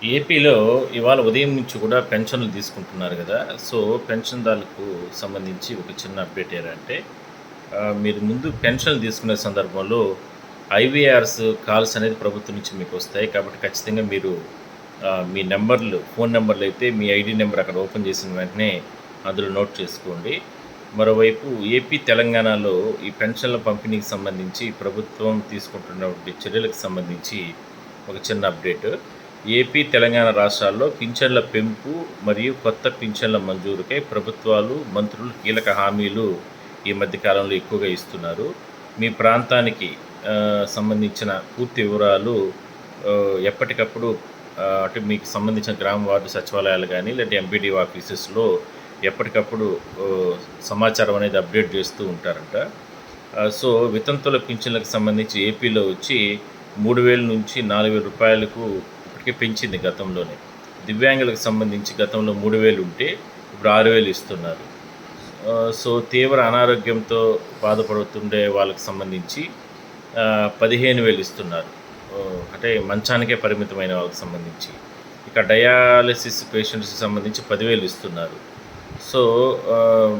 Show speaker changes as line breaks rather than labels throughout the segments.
ఏపీలో ఇవాళ ఉదయం నుంచి కూడా పెన్షన్లు తీసుకుంటున్నారు కదా! సో, పెన్షన్‌దారులకు సంబంధించి ఒక చిన్న అప్డేట్ ఏంటంటే, మీరు ముందు పెన్షన్లు తీసుకునే సందర్భంలో ఐవీఆర్స్ కాల్స్ అనేది ప్రభుత్వం నుంచి మీకొస్తాయి. కాబట్టి ఖచ్చితంగా మీరు మీ నంబర్లు, ఫోను నంబర్‌లయితే మీ ఐడీ నంబర్ అక్కడ ఓపెన్ చేసిన వెంటనే అందులో నోట్ చేసుకోండి. మరోవైపు ఏపీ, తెలంగాణలో ఈ పెన్షన్ల పంపిణీకి సంబంధించి ప్రభుత్వం తీసుకుంటున్నటువంటి చర్యలకు సంబంధించి ఒక చిన్న అప్డేట్. ఏపీ, తెలంగాణ రాష్ట్రాల్లో పింఛన్ల పెంపు మరియు కొత్త పింఛన్ల మంజూరుకై ప్రభుత్వాలు, మంత్రులు కీలక హామీలు ఈ మధ్య కాలంలో ఎక్కువగా ఇస్తున్నారు. మీ ప్రాంతానికి సంబంధించిన పూర్తి వివరాలు ఎప్పటికప్పుడు అంటే మీకు సంబంధించిన గ్రామ వార్డు సచివాలయాలు గానీ, లేదంటే ఎంపీడీఓ ఆఫీసెస్‌లో ఎప్పటికప్పుడు సమాచారం అనేది అప్డేట్ చేస్తూ ఉంటారంట. సో, వితంతువుల పింఛన్లకు సంబంధించి ఏపీలో వచ్చి 3,000 నుంచి 4,000 రూపాయలకు ఇప్పటికే పెంచింది గతంలోనే. దివ్యాంగులకు సంబంధించి గతంలో 3,000 ఉంటే ఇప్పుడు 6,000 ఇస్తున్నారు. సో, తీవ్ర అనారోగ్యంతో బాధపడుతుండే వాళ్ళకి సంబంధించి 15,000 ఇస్తున్నారు. అంటే మంచానికే పరిమితమైన వాళ్ళకి సంబంధించి. ఇక డయాలిసిస్ పేషెంట్స్‌కి సంబంధించి 10,000 ఇస్తున్నారు. సో, ఆహ్,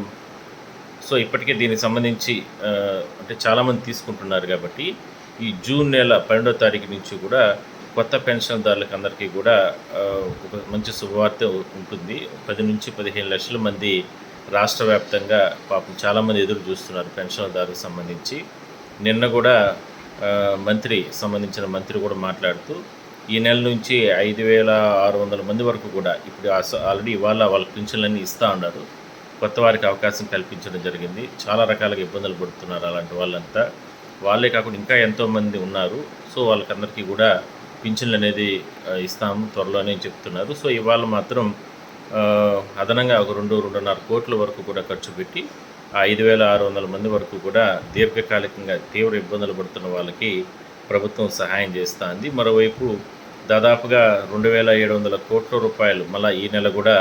సో ఇప్పటికే దీనికి సంబంధించి అంటే చాలామంది తీసుకుంటున్నారు కాబట్టి, ఈ జూన్ నెల 12వ తారీఖు నుంచి కూడా కొత్త పెన్షన్‌దారులకు అందరికీ కూడా ఒక మంచి శుభవార్త ఉంటుంది. 10-15 లక్షల మంది రాష్ట్ర వ్యాప్తంగా పాపం చాలామంది ఎదురు చూస్తున్నారు పెన్షన్‌దారులకు సంబంధించి. నిన్న కూడా సంబంధించిన మంత్రి కూడా మాట్లాడుతూ, ఈ నెల నుంచి 5,600 మంది వరకు కూడా ఇప్పుడు ఆల్రెడీ ఇవాళ వాళ్ళ పింఛన్లన్నీ ఇస్తూ ఉన్నారు. కొత్త వారికి అవకాశం కల్పించడం జరిగింది. చాలా రకాలుగా ఇబ్బందులు పడుతున్నారు అలాంటి వాళ్ళంతా. వాళ్ళే కాకుండా ఇంకా ఎంతోమంది ఉన్నారు. సో, వాళ్ళకందరికీ కూడా పింఛన్లు అనేది ఇస్తాము త్వరలోనే చెప్తున్నారు. సో, ఇవాళ మాత్రం అదనంగా ఒక 2.5 కోట్ల వరకు కూడా ఖర్చు పెట్టి 5,600 మంది వరకు కూడా దీర్ఘకాలికంగా తీవ్ర ఇబ్బందులు పడుతున్న వాళ్ళకి ప్రభుత్వం సహాయం చేస్తుంది. మరోవైపు దాదాపుగా 2,700 కోట్ల రూపాయలు మళ్ళీ ఈ నెల కూడా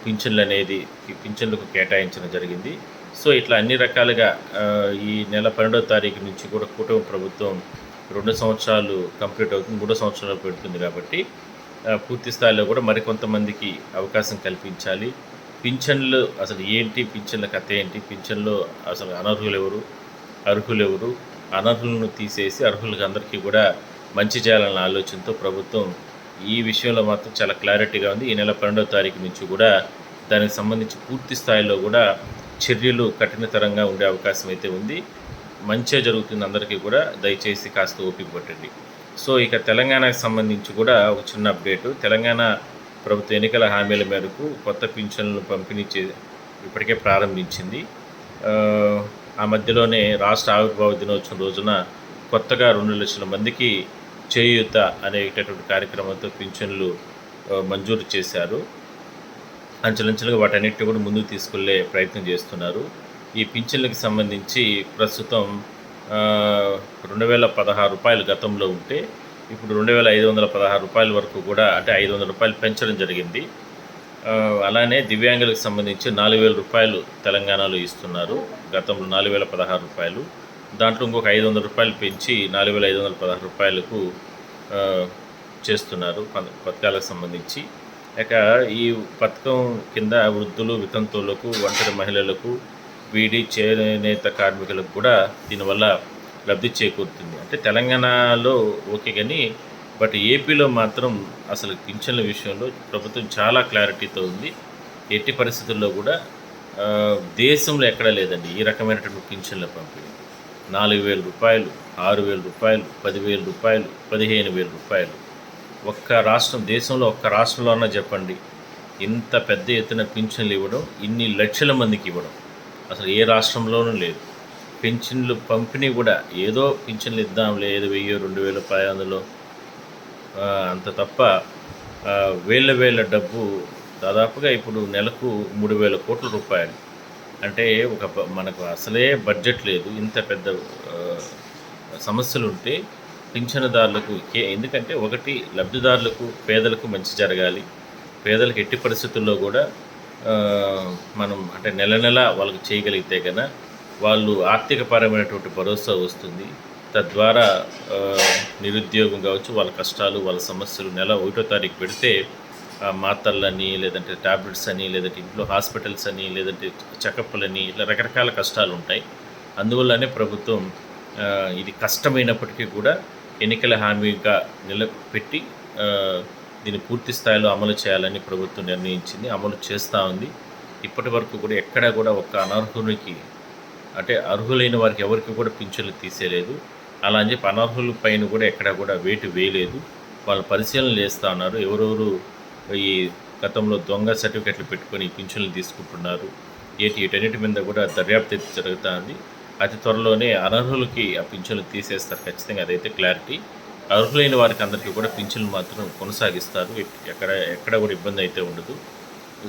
పింఛన్లకు కేటాయించడం జరిగింది. సో, ఇట్లా అన్ని రకాలుగా ఈ నెల 12వ తారీఖు నుంచి కూడా కూటమి ప్రభుత్వం 2 సంవత్సరాలు కంప్లీట్ అవుతుంది. 3 సంవత్సరాలు పెడుతుంది కాబట్టి పూర్తి స్థాయిలో కూడా మరికొంతమందికి అవకాశం కల్పించాలి. పింఛన్లు అసలు ఏంటి? పింఛన్ల కథ ఏంటి? పింఛన్లో అసలు అనర్హులెవరు? అర్హులెవరు? అనర్హులను తీసేసి అర్హులకు అందరికీ కూడా మంచి చేయాలన్న ఆలోచనతో ప్రభుత్వం ఈ విషయంలో మాత్రం చాలా క్లారిటీగా ఉంది. ఈ నెల 12వ తారీఖు నుంచి కూడా దానికి సంబంధించి పూర్తి స్థాయిలో కూడా చర్యలు కఠినతరంగా ఉండే అవకాశం అయితే ఉంది. మంచే జరుగుతుంది అందరికీ కూడా. దయచేసి కాస్త ఓపిక పట్టండి. సో, ఇక తెలంగాణకు సంబంధించి కూడా ఒక చిన్న అప్డేటు. తెలంగాణ ప్రభుత్వ ఎన్నికల హామీల మేరకు కొత్త పింఛన్లను పంపిణీ ఇప్పటికే ప్రారంభించింది. ఆ మధ్యలోనే రాష్ట్ర ఆవిర్భావ దినోత్సవం రోజున కొత్తగా 2 లక్షల మందికి చేయూత అనేటటువంటి కార్యక్రమంతో పింఛన్లు మంజూరు చేశారు. అంచెలంచెలుగా వాటన్నిటిని కూడా ముందుకు తీసుకెళ్లే ప్రయత్నం చేస్తున్నారు. ఈ పింఛన్లకు సంబంధించి ప్రస్తుతం 2,016 రూపాయలు గతంలో ఉంటే ఇప్పుడు 2,516 రూపాయల వరకు కూడా, అంటే 500 రూపాయలు పెంచడం జరిగింది. అలానే దివ్యాంగులకు సంబంధించి 4,000 రూపాయలు తెలంగాణలో ఇస్తున్నారు. గతంలో 4,016 రూపాయలు. దాంట్లో ఇంకొక 500 రూపాయలు పెంచి 4,516 రూపాయలకు చేస్తున్నారు పథకాలకు సంబంధించి. ఇక ఈ పథకం కింద వృద్ధులు, వితంతువులకు, ఒంటరి మహిళలకు, బీడీ, చేనేత కార్మికులకు కూడా దీనివల్ల లబ్ధి చేకూరుతుంది. అంటే తెలంగాణలో ఓకే కానీ, బట్ ఏపీలో మాత్రం అసలు పింఛన్ల విషయంలో ప్రభుత్వం చాలా క్లారిటీతో ఉంది. ఎట్టి పరిస్థితుల్లో కూడా దేశంలో ఎక్కడా లేదండి ఈ రకమైనటువంటి పింఛన్ల పంపిణీ. 4,000 రూపాయలు, 6,000 రూపాయలు, 10,000 రూపాయలు, 15,000 రూపాయలు. దేశంలో ఒక్క రాష్ట్రంలో చెప్పండి ఇంత పెద్ద ఎత్తున పింఛన్లు ఇవ్వడం, ఇన్ని లక్షల మందికి ఇవ్వడం అసలు ఏ రాష్ట్రంలోనూ లేదు. పెన్షన్లు పంపిణీ కూడా ఏదో పింఛన్లు ఇద్దాంలే, ఏదో 1,000, 2,500 అంత తప్ప వేల డబ్బు దాదాపుగా ఇప్పుడు నెలకు 3,000 కోట్ల రూపాయలు. అంటే మనకు అసలే బడ్జెట్ లేదు. ఇంత పెద్ద సమస్యలుంటే పింఛనుదారులకు ఎందుకంటే ఒకటి లబ్ధిదారులకు, పేదలకు మంచి జరగాలి. పేదలకు ఎట్టి పరిస్థితుల్లో కూడా మనం అంటే నెల వాళ్ళకి చేయగలిగితే కన్నా వాళ్ళు ఆర్థికపరమైనటువంటి భరోసా వస్తుంది. తద్వారా నిరుద్యోగం కావచ్చు, వాళ్ళ కష్టాలు, వాళ్ళ సమస్యలు నెల 1వ తారీఖు పెడితే మాత్రలని, లేదంటే టాబ్లెట్స్ అని, లేదంటే ఇంట్లో హాస్పిటల్స్ అని, లేదంటే చెకప్లని, ఇలా రకరకాల కష్టాలు ఉంటాయి. అందువల్లనే ప్రభుత్వం ఇది కష్టమైనప్పటికీ కూడా ఎన్నికల హామీగా నిలబెట్టి దీన్ని పూర్తి స్థాయిలో అమలు చేయాలని ప్రభుత్వం నిర్ణయించింది. అమలు చేస్తూ ఉంది. ఇప్పటి వరకు కూడా ఎక్కడా కూడా ఒక్క అనర్హునికి, అంటే అర్హులైన వారికి ఎవరికి కూడా పింఛన్లు తీసేయలేదు. అలా అని చెప్పి అనర్హుల పైన కూడా ఎక్కడా కూడా వేటు వేయలేదు. వాళ్ళు పరిశీలన చేస్తూ ఉన్నారు. ఎవరెవరు ఈ గతంలో దొంగ సర్టిఫికెట్లు పెట్టుకొని పింఛన్లు తీసుకుంటున్నారు, వీటన్నిటి మీద కూడా దర్యాప్తు జరుగుతూ ఉంది. అతి త్వరలోనే అనర్హులకి ఆ పింఛన్లు తీసేస్తారు ఖచ్చితంగా, అదైతే క్లారిటీ. అర్హులైన వారికి అందరికీ కూడా పింఛన్లు మాత్రం కొనసాగిస్తారు. ఎక్కడ కూడా ఇబ్బంది అయితే ఉండదు.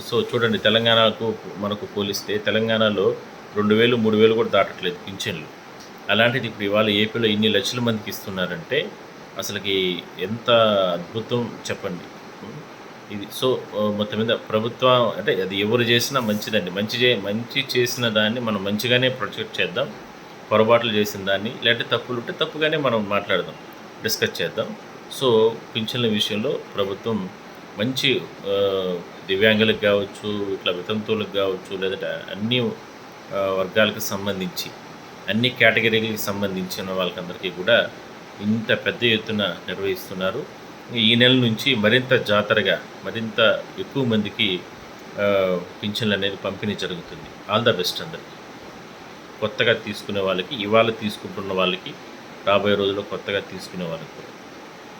సో చూడండి, తెలంగాణకు మనకు పోలిస్తే తెలంగాణలో 2,000, 3,000 కూడా దాటట్లేదు పింఛన్లు. అలాంటిది ఇప్పుడు ఇవాళ ఏపీలో ఇన్ని లక్షల మందికి ఇస్తున్నారంటే అసలుకి ఎంత అద్భుతం చెప్పండి. ఇది సో మొత్తం మీద ప్రభుత్వం అంటే అది ఎవరు చేసినా మంచిదండి. మంచి చేసిన దాన్ని మనం మంచిగానే ప్రొజెక్ట్ చేద్దాం. పొరపాట్లు చేసిన దాన్ని, లేదంటే తప్పులు ఉంటే తప్పుగానే మనం మాట్లాడదాం, డిస్కస్ చేద్దాం. సో పింఛన్ల విషయంలో ప్రభుత్వం మంచి దివ్యాంగులకు కావచ్చు, ఇట్లా వితంతువులకు కావచ్చు, లేదంటే అన్ని వర్గాలకు సంబంధించి, అన్ని కేటగిరీలకు సంబంధించిన వాళ్ళకందరికీ కూడా ఇంత పెద్ద ఎత్తున నిర్వహిస్తున్నారు. ఈ నెల నుంచి మరింత జాతరగా, మరింత ఎక్కువ మందికి పింఛన్లు అనేది పంపిణీ జరుగుతుంది. ఆల్ ద బెస్ట్ అందరికీ. కొత్తగా తీసుకునే వాళ్ళకి, ఇవాళ తీసుకుంటున్న వాళ్ళకి, రాబోయే రోజుల్లో కొత్తగా తీసుకునే వాళ్ళకి.